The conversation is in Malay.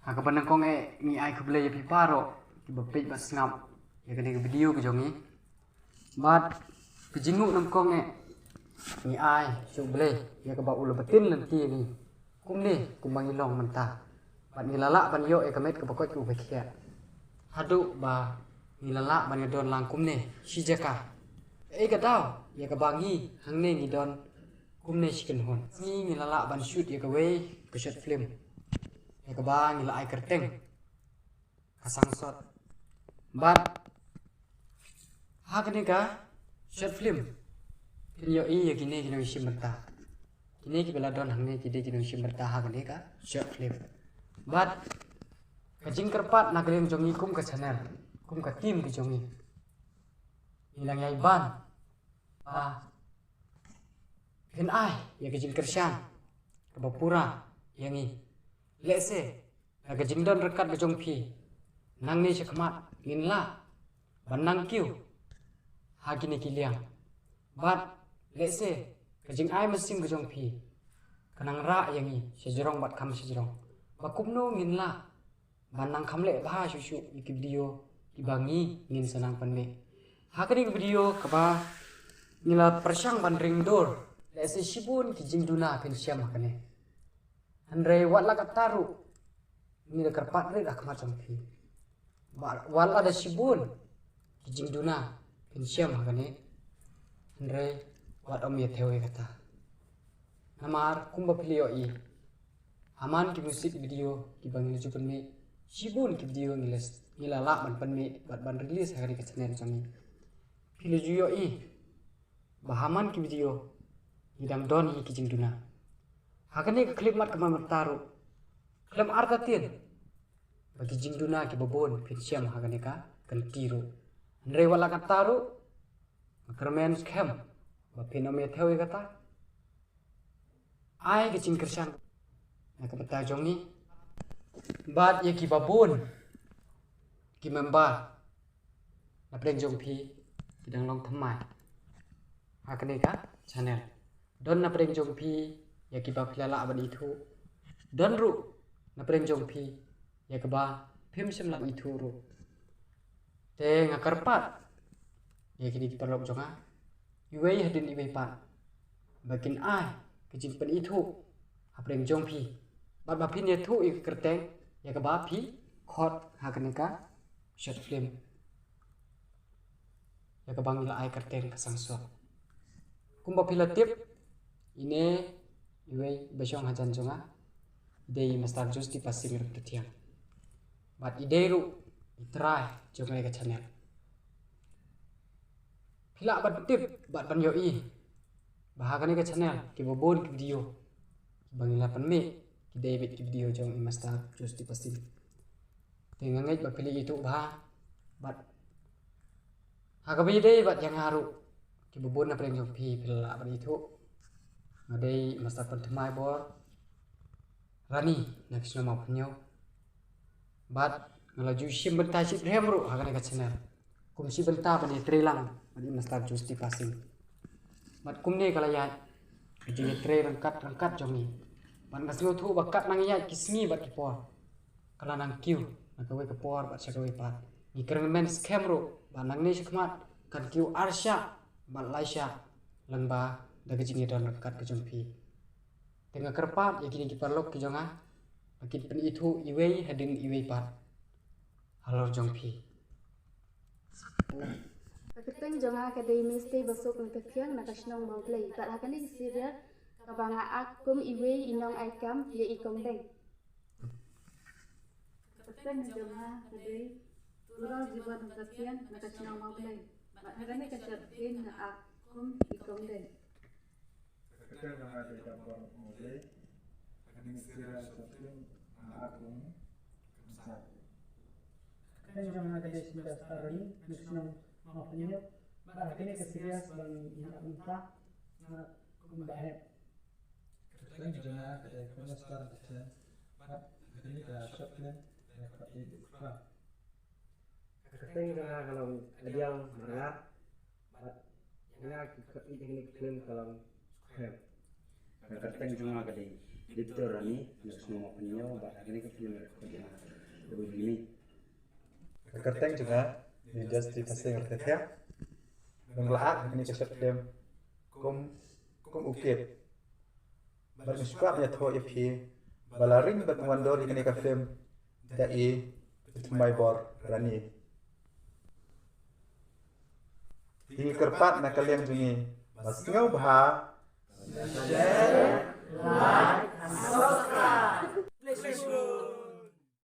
Hakapan ng kong ni ay kublay ya piparo kibapit ba snap ya kani video ko jongi bat kejingu ng kong ni ay sublay ya ka ba ulo batin nanti ni kumni kumangilong menta bat ni lala ban yo kamet ka bakot ku bekia hadu ba ni lala ban ya don lang kumne sijaka ka daw ya ka bangi hangne ni don kumne chicken hon ni lala ban shoot ya ka we ka shot film ya kabang ila ay kerteng kasang sot bat ha kani ka short film kinyo i ya kini kino isim berta kini ki bela don hangne kide kino isim berta ha kani ka short film bat kajing kerpat nagreng jongi kum ka channel kum ka tim ki jongi ilang yai ban kin ai ya kajing kersan kabapura yangi lese naga jingdon rekat gejong pi nang ni chakmat ngin la banang kiu hagini kiliang bat lese kajing ai mesim gejong pi kanang ra yangi sejrong bat kam sejrong bakumno ngin la banang kamle bha shushu iki video ibangi ngin sanang panme hakani video kaba ngila persang ban ring dor lese shibun kijing duna ken siam hakane Andre wala kataru ni da karpat ri dak macam pi wala da sibun kijing duna pensiam hagane Andre wat om ya thewe kata namar kumba pilio i aman ki musik video ki bangil jupan me sibun ki video ngiles ngila la ban pan me ban release hari ka channel jami pilio juyo i bahaman ki video idang don hi kijing duna hakane ka klip mat kama taru klem artatin bagi jingduna ki babon pensiam hakane ka kan tiru andre wala ka taru kermen scam ba penome thewe kata ai ke jingkersan na ka bata jongi bat ye ki babon ki member na preng jong pi kidang long thamai hakane ka channel don na preng jong pi ya kiba pilala aban itu don ru na preng jong pi ya keba phim sem lang itu ru te ngakarpat ya kini perlok jonga iwei hadin iwei pan bakin ai kejin pen itu apreng jong pi bat ba pin ya thu ik kerteng ya keba pi khot hakanika short film ya kebang ila ai kerteng kasang so kumba pila tip ini iwei besong hajan jonga dei mastar jus di pasir bertiang bat ideru itrai jonga ka channel pila bat tip bat ban yo i bahagane ka channel ki bobon ki video bangila pan me ki dei bet ki video jong i mastar jus di pasir tengangai ba pili itu bah bat hagabe dei bat yang haru ki bobon na preng jong pi pila ban itu ngadai masa pertama bor rani nak sino mau punyo bat ngalaju sim benta sip remru hagane ka channel kum si benta bani trelang bani masta justi passing bat kumne kala ya jini tre rangkat jongi ban kaslo thu bakat nang ya kismi bat kipor kala nang kiu nak we ke por bat sakawe pat ni kermen scam ru ban nang ne sikmat kan kiu arsya bat laisya lengba daga jini don rekat ke jompi tengah kerpat ya kini kiparlok ki jonga makin pen itu iwei hadin iwei pat halor jompi Keteng jonga kadai mesti besok ng tekiang nakasnong mauplay bat hakani sira kabanga akum iwei inong aikam ye ikong deng keteng jonga kadai turau jiwan ng tekiang nakasnong mauplay bat hakani kacertin na akum ikong deng Kita jangan tidak boleh kadang segera sesuatu aku besar. Kita jangan ada sebelas hari nusunong maafnya, bahkan keserius bang yang entah nak kembali. Kita jangan ada komentar saja, bahkan ini dah shotgun dapat dibuka. kita jangan kalau yang merat bat yang kita ini klaim kalau Kerteng junga kadai literally nak semua punya bahkan ini film kerja begini Kerteng juga ni just di pasang kerteng dan laat ini keset film kum ukit bermisbah punya tho ipi balaring bermandor ini ke film dai my bor rani Tinggi kerpat nak kalian jungi Mas ngau bah Share, like, and subscribe.